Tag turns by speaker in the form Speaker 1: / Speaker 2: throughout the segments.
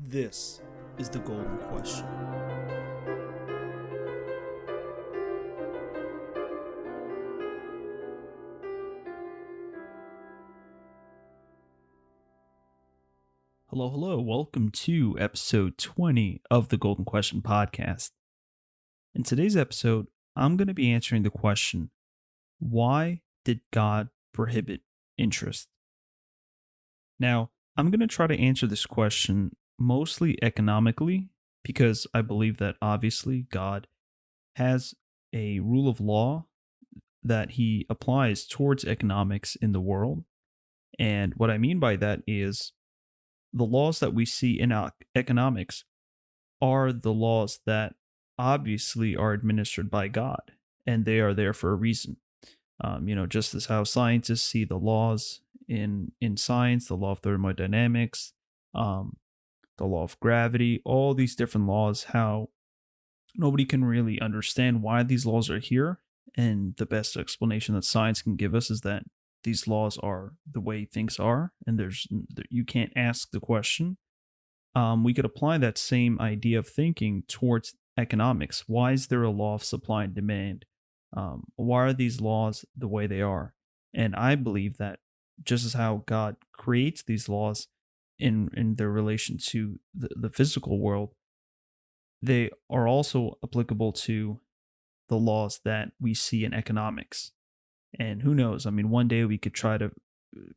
Speaker 1: This is the golden question. Hello. Welcome to episode 20 of the Golden Question podcast. In today's episode, I'm going to be answering the question, why did God prohibit interest? Now, I'm going to try to answer this question mostly economically because I believe that obviously God has a rule of law that he applies towards economics in the world. And what I mean by that is the laws that we see in economics are the laws that obviously are administered by God, and they are there for a reason. Just as how scientists see the laws in science, the law of thermodynamics, the law of gravity, all these different laws, how nobody can really understand why these laws are here. And the best explanation that science can give us is that these laws are the way things are, and you can't ask the question. We could apply that same idea of thinking towards economics. Why is there a law of supply and demand? Why are these laws the way they are? And I believe that just as how God creates these laws in their relation to the physical world, they are also applicable to the laws that we see in economics. And who knows? I mean, one day we could try to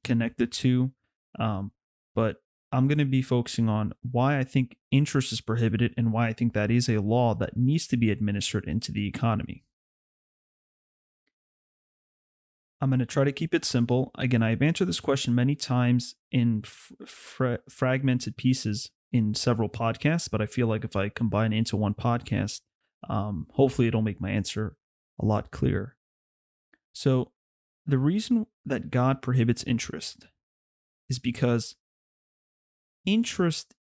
Speaker 1: connect the two, but I'm going to be focusing on why I think interest is prohibited and why I think that is a law that needs to be administered into the economy. I'm going to try to keep it simple. Again, I've answered this question many times in fragmented pieces in several podcasts, but I feel like if I combine it into one podcast, hopefully it'll make my answer a lot clearer. So the reason that God prohibits interest is because interest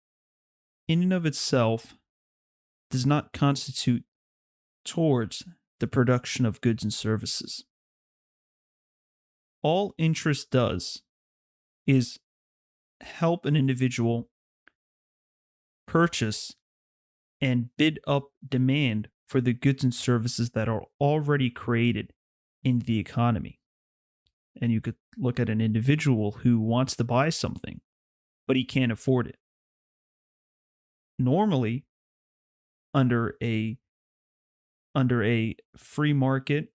Speaker 1: in and of itself does not constitute towards the production of goods and services. All interest does is help an individual purchase and bid up demand for the goods and services that are already created in the economy. And you could look at an individual who wants to buy something, but he can't afford it. Normally, under a free market,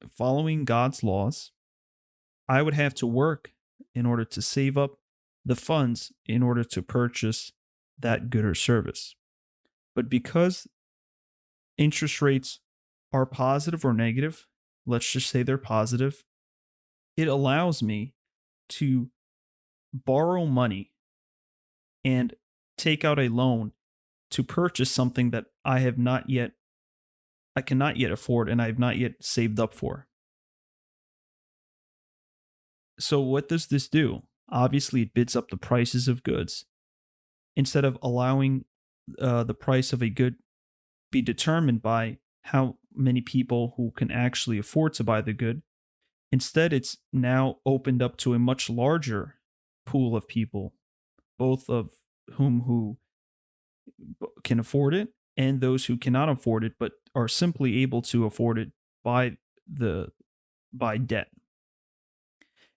Speaker 1: following God's laws, I would have to work in order to save up the funds in order to purchase that good or service. But because interest rates are positive or negative, let's just say they're positive, it allows me to borrow money and take out a loan to purchase something that I cannot yet afford and I have not yet saved up for. So what does this do? Obviously, it bids up the prices of goods. Instead of allowing the price of a good be determined by how many people who can actually afford to buy the good, instead it's now opened up to a much larger pool of people, both of whom who can afford it and those who cannot afford it but are simply able to afford it by debt.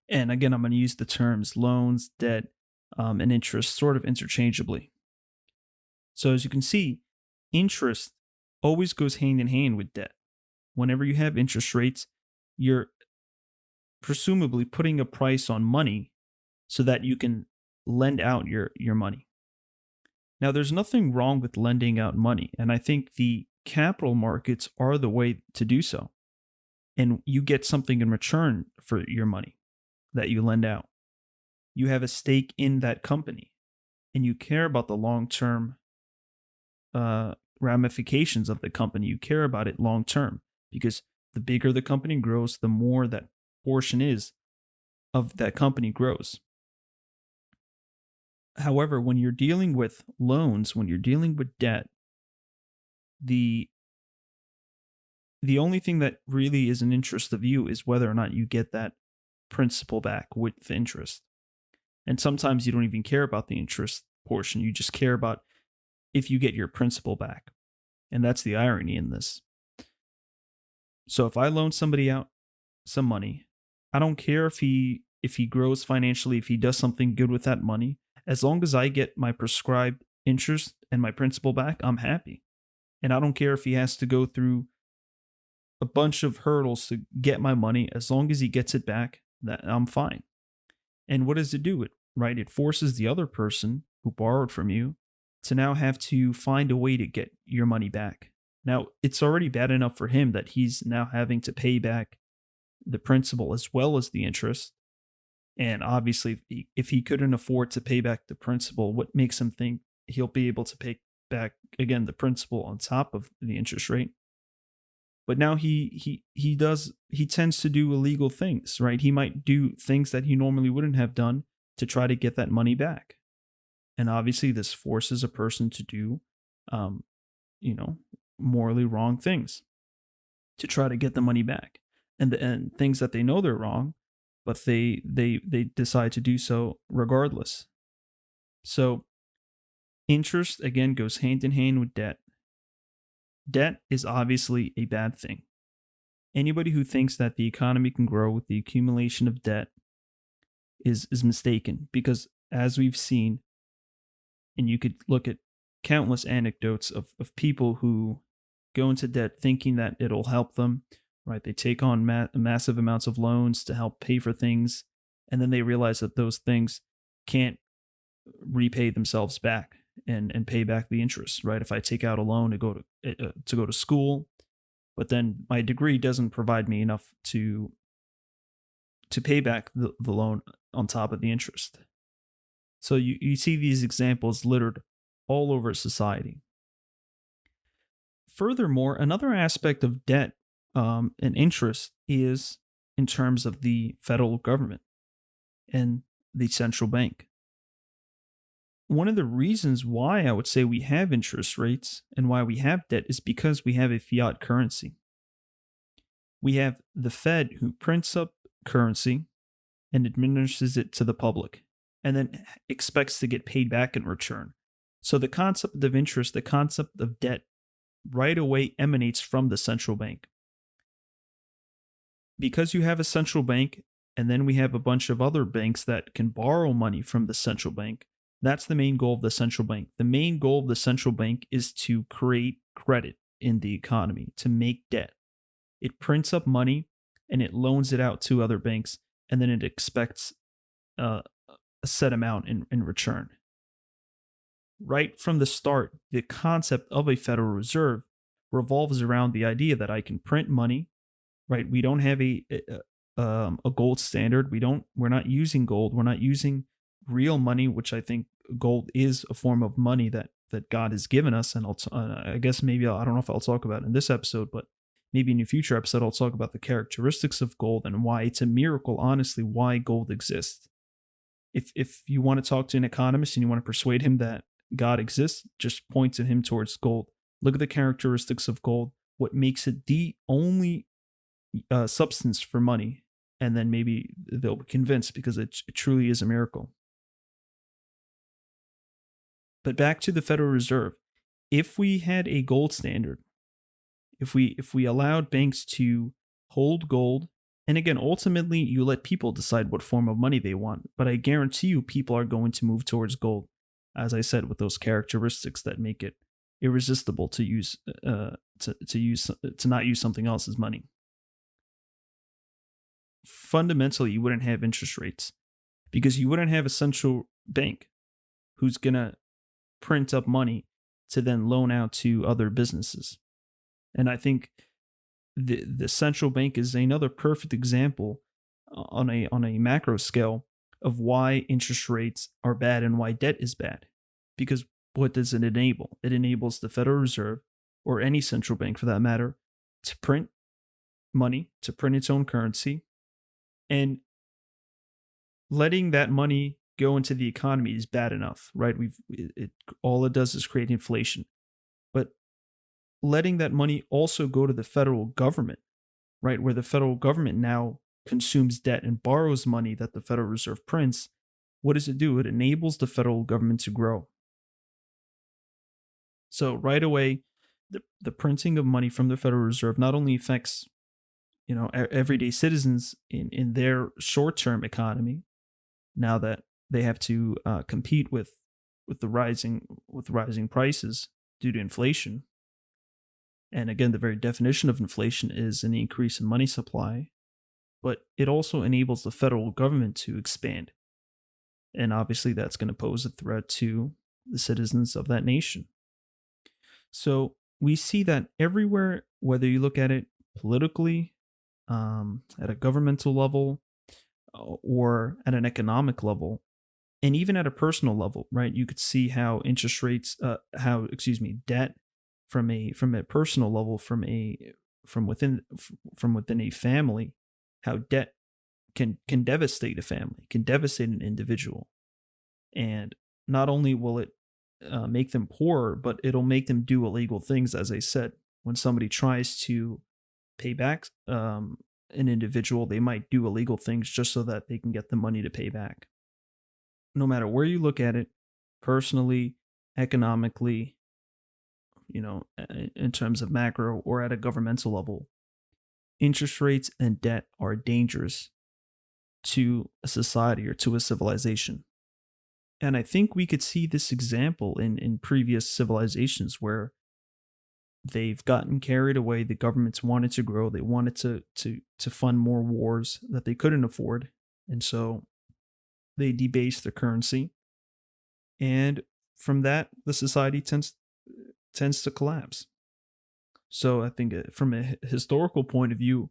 Speaker 1: And again, I'm going to use the terms loans, debt, and interest sort of interchangeably. So as you can see, interest always goes hand in hand with debt. Whenever you have interest rates, you're presumably putting a price on money so that you can lend out your money. Now, there's nothing wrong with lending out money, and I think the capital markets are the way to do so. And you get something in return for your money that you lend out. You have a stake in that company, and you care about the long-term ramifications of the company. You care about it long-term because the bigger the company grows, the more that portion is of that company grows. However, when you're dealing with loans, when you're dealing with debt, the only thing that really is an interest of you is whether or not you get that principal back with interest. And sometimes you don't even care about the interest. portion. You just care about if you get your principal back. And that's the irony in this. So if I loan somebody out some money, I don't care if he grows financially, if he does something good with that money, as long as I get my prescribed interest and my principal back, I'm happy. And I don't care if he has to go through a bunch of hurdles to get my money, as long as he gets it back, that I'm fine. And what does it do? It forces the other person who borrowed from you to now have to find a way to get your money back. Now, it's already bad enough for him that he's now having to pay back the principal as well as the interest. And obviously, if he couldn't afford to pay back the principal, what makes him think he'll be able to pay back again the principal on top of the interest rate? But now he tends to do illegal things, right? He might do things that he normally wouldn't have done to try to get that money back. And obviously, this forces a person to do, um, morally wrong things to try to get the money back, and things that they know they're wrong, but they decide to do so regardless. So interest again goes hand in hand with debt. Debt is obviously a bad thing. Anybody who thinks that the economy can grow with the accumulation of debt is mistaken, because as we've seen, and you could look at countless anecdotes of people who go into debt thinking that it'll help them, right? They take on massive amounts of loans to help pay for things, and then they realize that those things can't repay themselves back and pay back the interest, right? If I take out a loan to go to school, but then my degree doesn't provide me enough to pay back the loan on top of the interest. So you see these examples littered all over society. Furthermore, another aspect of debt and interest is in terms of the federal government and the central bank. One of the reasons why I would say we have interest rates and why we have debt is because we have a fiat currency. We have the Fed who prints up currency and administers it to the public, and then expects to get paid back in return. So the concept of interest, the concept of debt, right away emanates from the central bank. Because you have a central bank, and then we have a bunch of other banks that can borrow money from the central bank, that's the main goal of the central bank. The main goal of the central bank is to create credit in the economy, to make debt. It prints up money and it loans it out to other banks, and then it expects a set amount in return. Right from the start, the concept of a Federal Reserve revolves around the idea that I can print money. Right? We don't have a gold standard. We're not using gold. We're not using real money, which I think gold is a form of money that God has given us. And I guess maybe I don't know if I'll talk about it in this episode, but maybe in a future episode I'll talk about the characteristics of gold and why it's a miracle, honestly, why gold exists. If you want to talk to an economist and you want to persuade him that God exists, just point to him towards gold. Look at the characteristics of gold, what makes it the only substance for money, and then maybe they'll be convinced, because it truly is a miracle. But back to the Federal Reserve. If we had a gold standard, if we allowed banks to hold gold, and again, ultimately you let people decide what form of money they want, but I guarantee you people are going to move towards gold, as I said, with those characteristics that make it irresistible to use to not use something else as money. Fundamentally, you wouldn't have interest rates, because you wouldn't have a central bank who's going to print up money to then loan out to other businesses. And I think the central bank is another perfect example on a macro scale of why interest rates are bad and why debt is bad. Because what does it enable? It enables the Federal Reserve, or any central bank for that matter, to print money, to print its own currency, and letting that money go into the economy is bad enough, right? All it does is create inflation. But letting that money also go to the federal government, right, where the federal government now consumes debt and borrows money that the Federal Reserve prints, what does it do? It enables the federal government to grow. So right away, the printing of money from the Federal Reserve not only affects everyday citizens in their short term economy, now that they have to compete with rising prices due to inflation. And again, the very definition of inflation is an increase in money supply, but it also enables the federal government to expand. And obviously, that's going to pose a threat to the citizens of that nation. So we see that everywhere, whether you look at it politically, at a governmental level, or at an economic level, and even at a personal level, right? You could see how interest rates, debt from a personal level, from within from within a family, how debt can devastate a family, can devastate an individual, and not only will it make them poorer, but it'll make them do illegal things. As I said, when somebody tries to pay back an individual, they might do illegal things just so that they can get the money to pay back. No matter where you look at it, personally, economically, in terms of macro or at a governmental level, interest rates and debt are dangerous to a society or to a civilization. And I think we could see this example in previous civilizations where they've gotten carried away. The governments wanted to grow. They wanted to fund more wars that they couldn't afford. And so they debased their currency. And from that, the society tends to collapse. So I think from a historical point of view,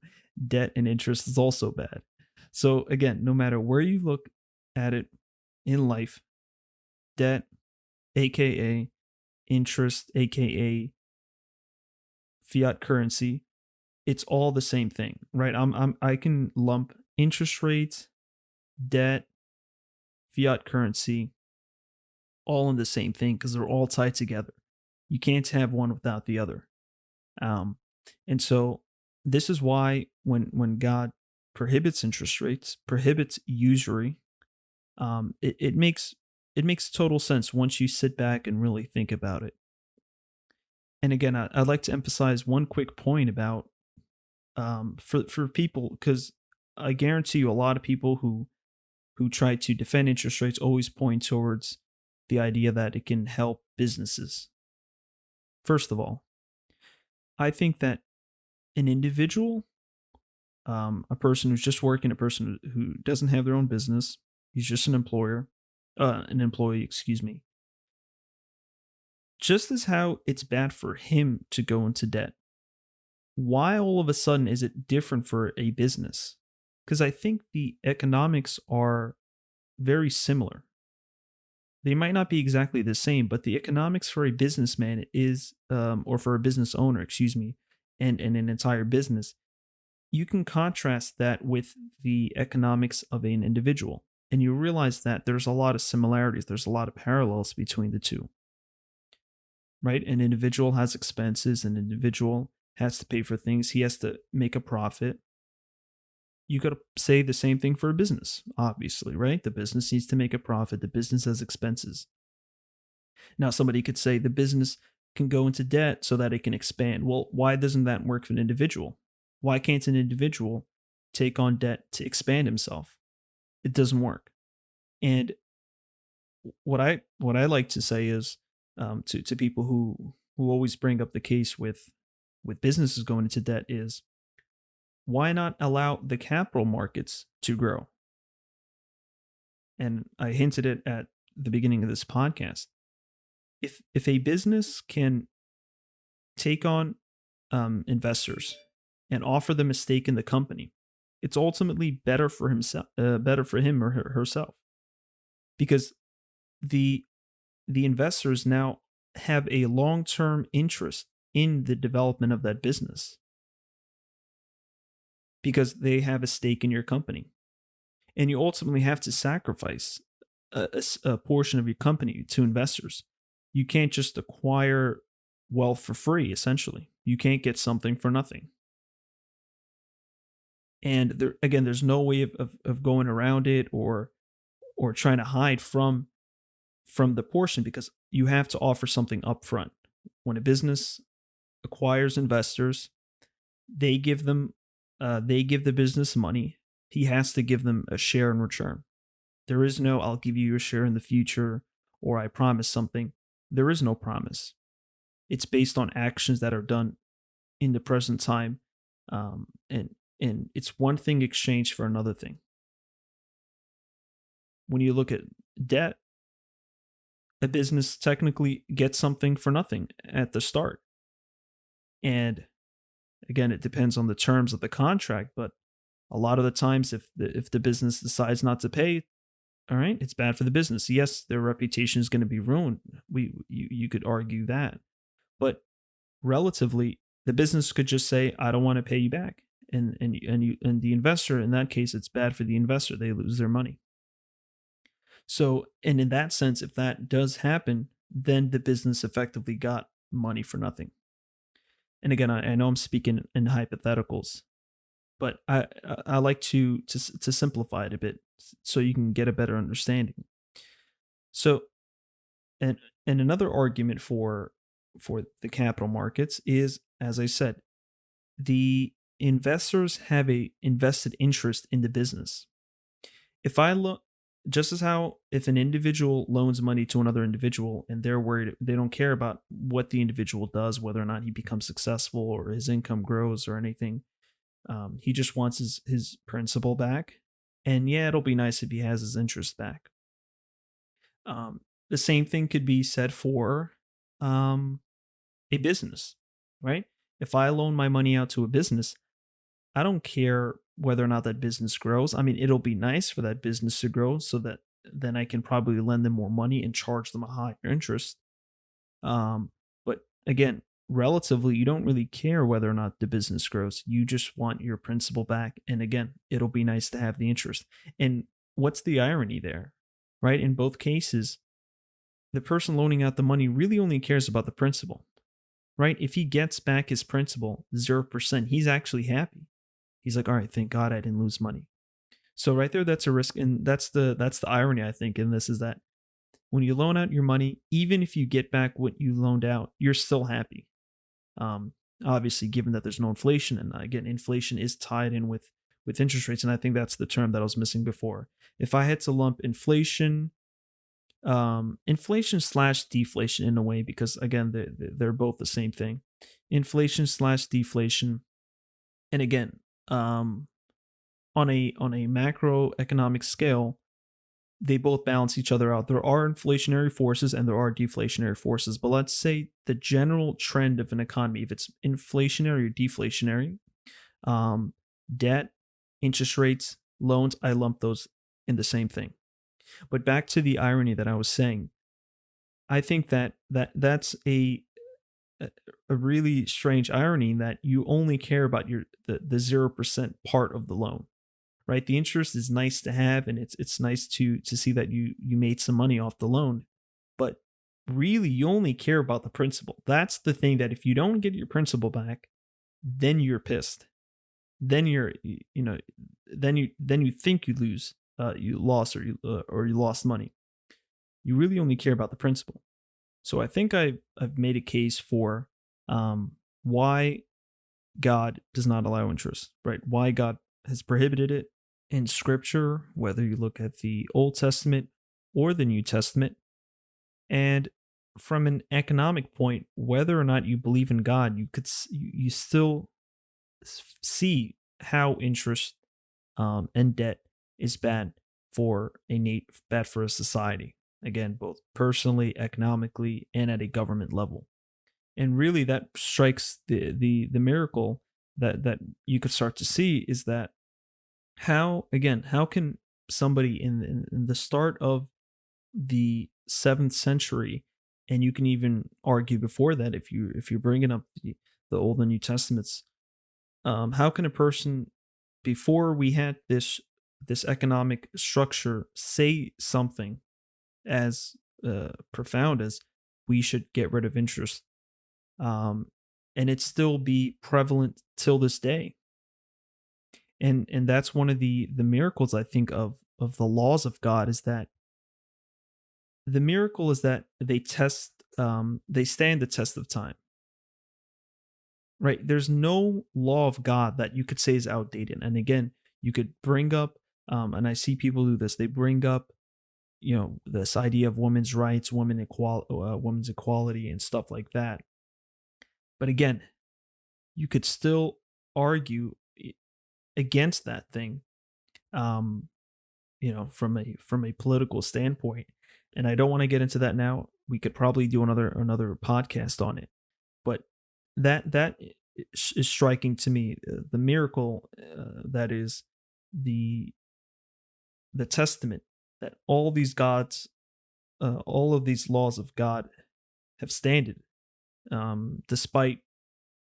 Speaker 1: debt and interest is also bad. So again, no matter where you look at it in life, debt, aka interest, aka fiat currency, it's all the same thing, right? I can lump interest rates, debt, fiat currency all in the same thing because they're all tied together. You can't have one without the other. And so this is why when God prohibits interest rates, prohibits usury, it makes total sense once you sit back and really think about it. And again, I'd like to emphasize one quick point about for people, because I guarantee you a lot of people who try to defend interest rates always point towards the idea that it can help businesses. First of all, I think that an individual, a person who's just working, a person who doesn't have their own business, he's just an employee, excuse me. Just as how it's bad for him to go into debt, why all of a sudden is it different for a business? Because I think the economics are very similar. They might not be exactly the same, but the economics for a businessman is, or for a business owner, excuse me, and an entire business, you can contrast that with the economics of an individual. And you realize that there's a lot of similarities, there's a lot of parallels between the two. Right? An individual has expenses, an individual has to pay for things, he has to make a profit. You got to say the same thing for a business, obviously, right? The business needs to make a profit, the business has expenses. Now, somebody could say the business can go into debt so that it can expand. Well, why doesn't that work for an individual? Why can't an individual take on debt to expand himself? It doesn't work. And what I like to say is, to people who always bring up the case with businesses going into debt is, why not allow the capital markets to grow? And I hinted it at the beginning of this podcast. If a business can take on investors and offer them a stake in the company, it's ultimately better for himself, better for him or herself, because the investors now have a long-term interest in the development of that business because they have a stake in your company. And you ultimately have to sacrifice a portion of your company to investors. You can't just acquire wealth for free, essentially. You can't get something for nothing. And there's no way of going around it or trying to hide from the portion, because you have to offer something upfront. when a business acquires investors, they give them they give the business money. He has to give them a share in return. There is no I'll give you a share in the future or I promise something. There is no promise. It's based on actions that are done in the present time, um, and and it's one thing exchanged for another thing. When you look at debt, a business technically gets something for nothing at the start, and again, it depends on the terms of the contract. But a lot of the times, if the business decides not to pay, all right, it's bad for the business. Yes, their reputation is going to be ruined. You could argue that, but relatively, the business could just say, "I don't want to pay you back," and the investor, in that case, it's bad for the investor. They lose their money. So, and in that sense, if that does happen, then the business effectively got money for nothing. And again, I know I'm speaking in hypotheticals, but I like to simplify it a bit so you can get a better understanding. So, and and another argument for the capital markets is, as I said, the investors have a invested interest in the business. If I look, just as how if an individual loans money to another individual and they're worried, they don't care about what the individual does, whether or not he becomes successful or his income grows or anything. He just wants his principal back. And yeah, it'll be nice if he has his interest back. The same thing could be said for um, a business, right? If I loan my money out to a business, I don't care whether or not that business grows. I mean, it'll be nice for that business to grow so that then I can probably lend them more money and charge them a higher interest. But again, relatively, you don't really care whether or not the business grows. You just want your principal back. And again, it'll be nice to have the interest. And what's the irony there, right? In both cases, the person loaning out the money really only cares about the principal, right? If he gets back his principal 0%, he's actually happy. He's like, all right, thank God I didn't lose money. So right there, that's a risk, and that's the irony I think in this is that when you loan out your money, even if you get back what you loaned out, you're still happy. Um, Obviously, given that there's no inflation, and again, inflation is tied in with interest rates, and I think that's the term that I was missing before. If I had to lump inflation slash deflation in a way, because again, they're both the same thing. Inflation slash deflation, and again, on a macroeconomic scale, they both balance each other out. There are inflationary forces and there are deflationary forces. But let's say the general trend of an economy, if it's inflationary or deflationary, um, debt, interest rates, loans, I lump those in the same thing. But back to the irony that I was saying, I think that's a really strange irony that you only care about the 0% part of the loan, right? The interest is nice to have, and it's nice to see that you made some money off the loan, but really you only care about the principal. That's the thing that if you don't get your principal back, then you're pissed. Then then you think you lost or you lost money. You really only care about the principal. So I think I've made a case for why God does not allow interest, right? Why God has prohibited it in Scripture, whether you look at the Old Testament or the New Testament, and from an economic point, whether or not you believe in God, you still see how interest and debt is bad for a society. Again, both personally, economically, and at a government level. And really, that strikes the miracle that you could start to see is that how can somebody in the start of the 7th century, and you can even argue before that if you're bringing up the Old and New Testaments, how can a person before we had this economic structure say something as profound as we should get rid of interest, um, and it still be prevalent till this day? And that's one of the miracles I think of the laws of God is that the miracle is that they stand the test of time. right? There's no law of God that you could say is outdated. And again, you could bring up, and I see people do this. They bring up, this idea of women's rights, women's equality, and stuff like that. But again, you could still argue against that thing, um, from a political standpoint. And I don't want to get into that now. We could probably do another podcast on it. But that is striking to me. The miracle that is the the testament that all of these laws of God have standed, despite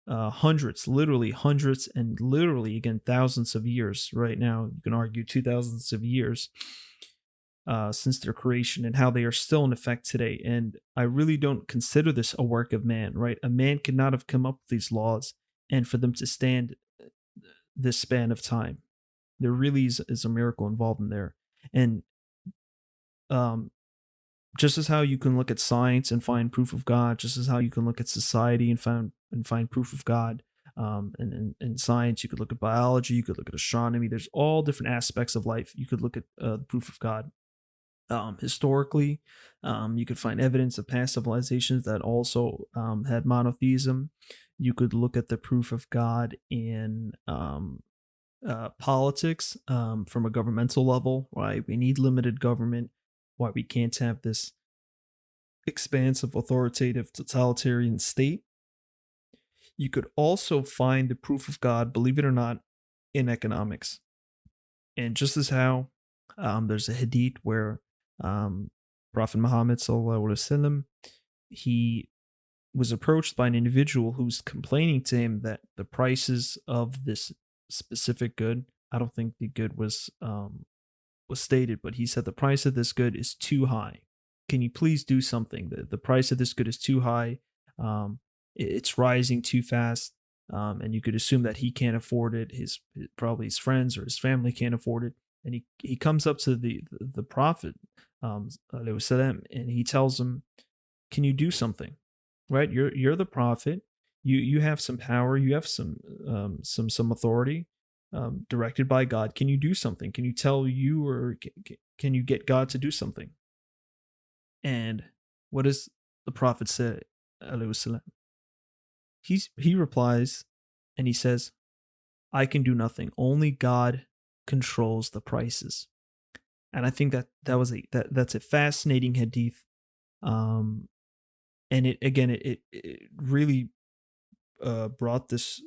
Speaker 1: literally hundreds, and literally again thousands of years. Right now, you can argue 2,000s of years since their creation, and how they are still in effect today. And I really don't consider this a work of man. Right, a man could not have come up with these laws, and for them to stand this span of time, there really is a miracle involved in there. And um, just as how you can look at science and find proof of God, just as how you can look at society and find proof of God. In science, you could look at biology, you could look at astronomy. There's all different aspects of life. You could look at the proof of God. Historically, you could find evidence of past civilizations that also had monotheism. You could look at the proof of God in politics, from a governmental level, why we need limited government, why we can't have this expansive, authoritative, totalitarian state. You could also find the proof of God, believe it or not, in economics. And just as how there's a hadith where Prophet Muhammad sallallahu alaihi wasallam, he was approached by an individual who's complaining to him that the prices of this specific good, I don't think the good was stated, but he said the price of this good is too high. Can you please do something? The price of this good is too high. It's rising too fast, and you could assume that he can't afford it. Probably his friends or his family can't afford it. And he comes up to the prophet, and he tells him, "Can you do something? Right? You're the prophet. You have some power. You have some authority, directed by God. Can you do something? Can you tell you, or can you get God to do something?" And what does the prophet say? He replies, and he says, "I can do nothing. Only God controls the prices." And I think that's a fascinating hadith. And it really brought this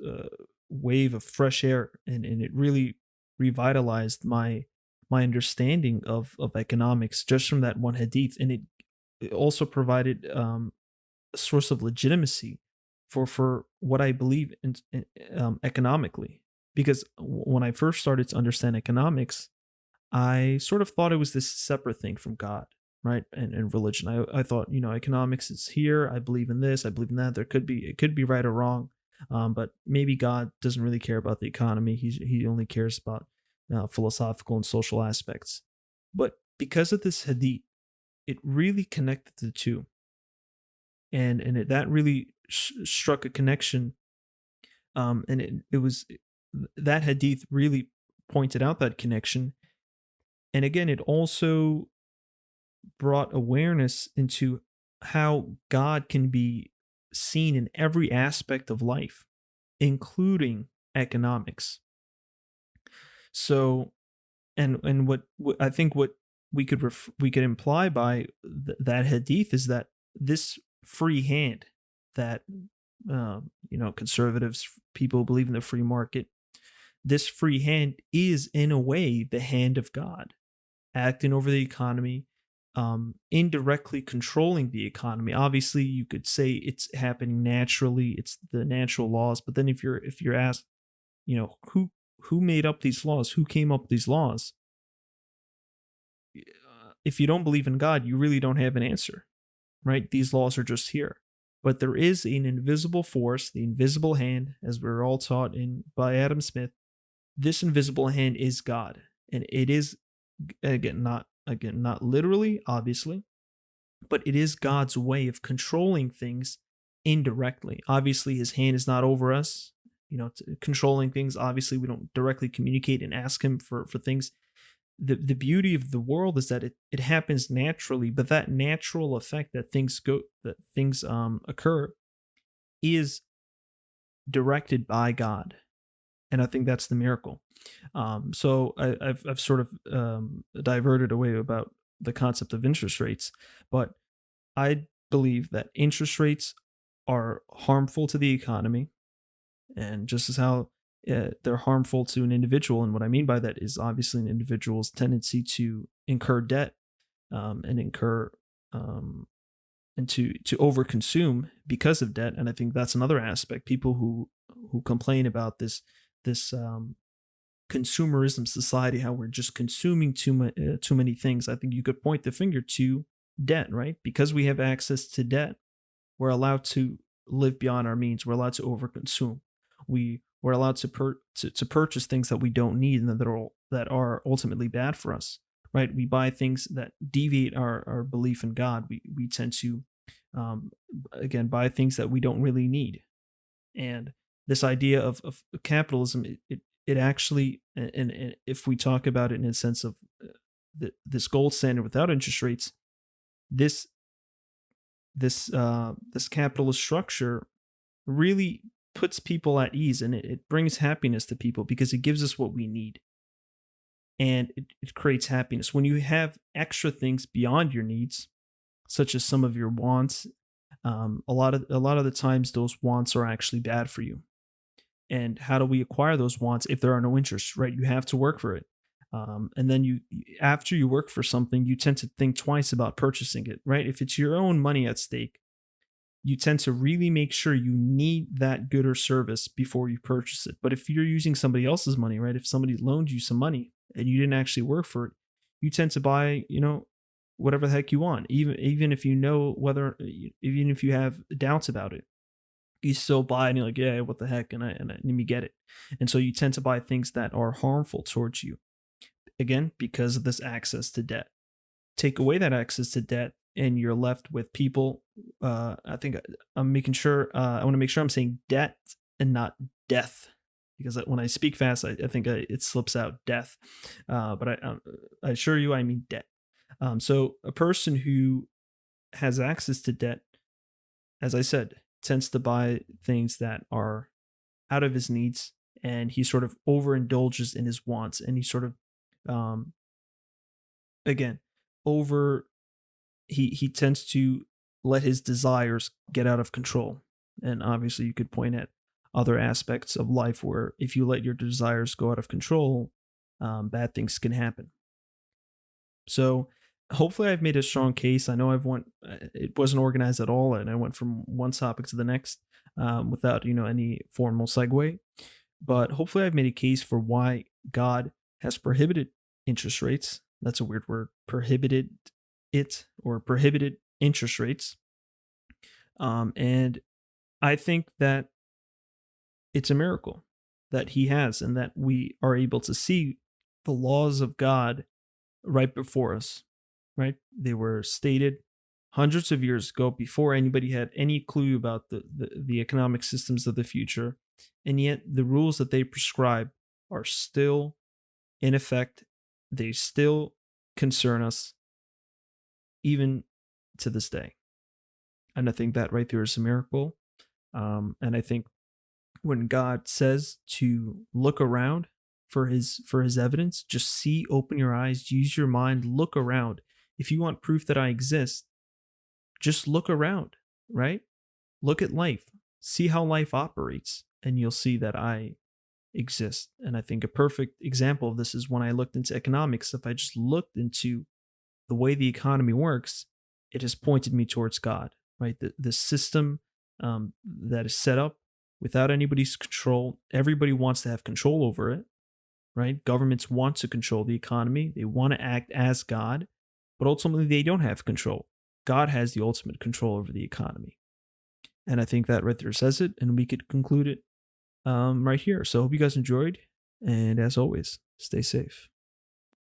Speaker 1: wave of fresh air, and it really revitalized my understanding of economics just from that one hadith. And it also provided a source of legitimacy for what I believe in economically. Because when I first started to understand economics, I sort of thought it was this separate thing from God, right? And religion. I thought, economics is here. I believe in this. I believe in that. It could be right or wrong, but maybe God doesn't really care about the economy. He only cares about philosophical and social aspects. But because of this hadith, it really connected the two, and that really struck a connection. And it was that hadith really pointed out that connection. And again, it also brought awareness into how God can be seen in every aspect of life, including economics. So, and what I think what we could imply by that hadith is that this free hand that conservatives, people believe in the free market, this free hand is in a way the hand of God acting over the economy, indirectly controlling the economy. Obviously, you could say it's happening naturally; it's the natural laws. But then, if you're asked, who made up these laws, who came up with these laws, if you don't believe in God, you really don't have an answer, right? These laws are just here. But there is an invisible force, the invisible hand, as we're all taught by Adam Smith. This invisible hand is God, and it is not literally, obviously, but it is God's way of controlling things indirectly. Obviously, his hand is not over us, controlling things. Obviously, we don't directly communicate and ask him for things. The beauty of the world is that it happens naturally, but that natural effect that things occur is directed by God, and I think that's the miracle. So I've sort of diverted away about the concept of interest rates, but I believe that interest rates are harmful to the economy, and just as how they're harmful to an individual. And what I mean by that is obviously an individual's tendency to incur debt, and incur and to overconsume because of debt. And I think that's another aspect. People who complain about this consumerism society, how we're just consuming too many things. I think you could point the finger to debt, right? Because we have access to debt, we're allowed to live beyond our means. We're allowed to overconsume. We're allowed to purchase things that we don't need and that are ultimately bad for us, right? We buy things that deviate our belief in God. We tend to again buy things that we don't really need. And this idea of capitalism, it actually, and if we talk about it in a sense of this gold standard without interest rates, this this capitalist structure really puts people at ease, and it brings happiness to people because it gives us what we need, and it creates happiness when you have extra things beyond your needs, such as some of your wants. A lot of the times those wants are actually bad for you. And how do we acquire those wants if there are no interests, right? You have to work for it. And then after you work for something, you tend to think twice about purchasing it, right? If it's your own money at stake, you tend to really make sure you need that good or service before you purchase it. But if you're using somebody else's money, right? If somebody loaned you some money and you didn't actually work for it, you tend to buy, whatever the heck you want, even if you know even if you have doubts about it, you still buy and you're like, yeah, what the heck, and let me get it. And so you tend to buy things that are harmful towards you, again because of this access to debt. Take away that access to debt, and you're left with people. I think I'm making sure. I want to make sure I'm saying debt and not death, because when I speak fast, I think it slips out death. But I assure you, I mean debt. So a person who has access to debt, as I said, tends to buy things that are out of his needs, and he sort of overindulges in his wants, and he sort of again over he tends to let his desires get out of control. And obviously you could point at other aspects of life where if you let your desires go out of control, bad things can happen. So hopefully I've made a strong case. I know it wasn't organized at all, and I went from one topic to the next, without any formal segue. But hopefully I've made a case for why God has prohibited interest rates. That's a weird word. Prohibited interest rates. And I think that it's a miracle that he has, and that we are able to see the laws of God right before us, right? They were stated hundreds of years ago before anybody had any clue about the economic systems of the future. And yet the rules that they prescribe are still in effect. They still concern us even to this day. And I think that right there is a miracle. And I think when God says to look around for his evidence, just see, open your eyes, use your mind, look around. If you want proof that I exist, just look around, right? Look at life, see how life operates, and you'll see that I exist. And I think a perfect example of this is when I looked into economics. If I just looked into the way the economy works, it has pointed me towards God, right? The system that is set up without anybody's control. Everybody wants to have control over it, right? Governments want to control the economy. They want to act as God, but ultimately they don't have control. God has the ultimate control over the economy. And I think that right there says it, and we could conclude it right here. So I hope you guys enjoyed. And as always, stay safe.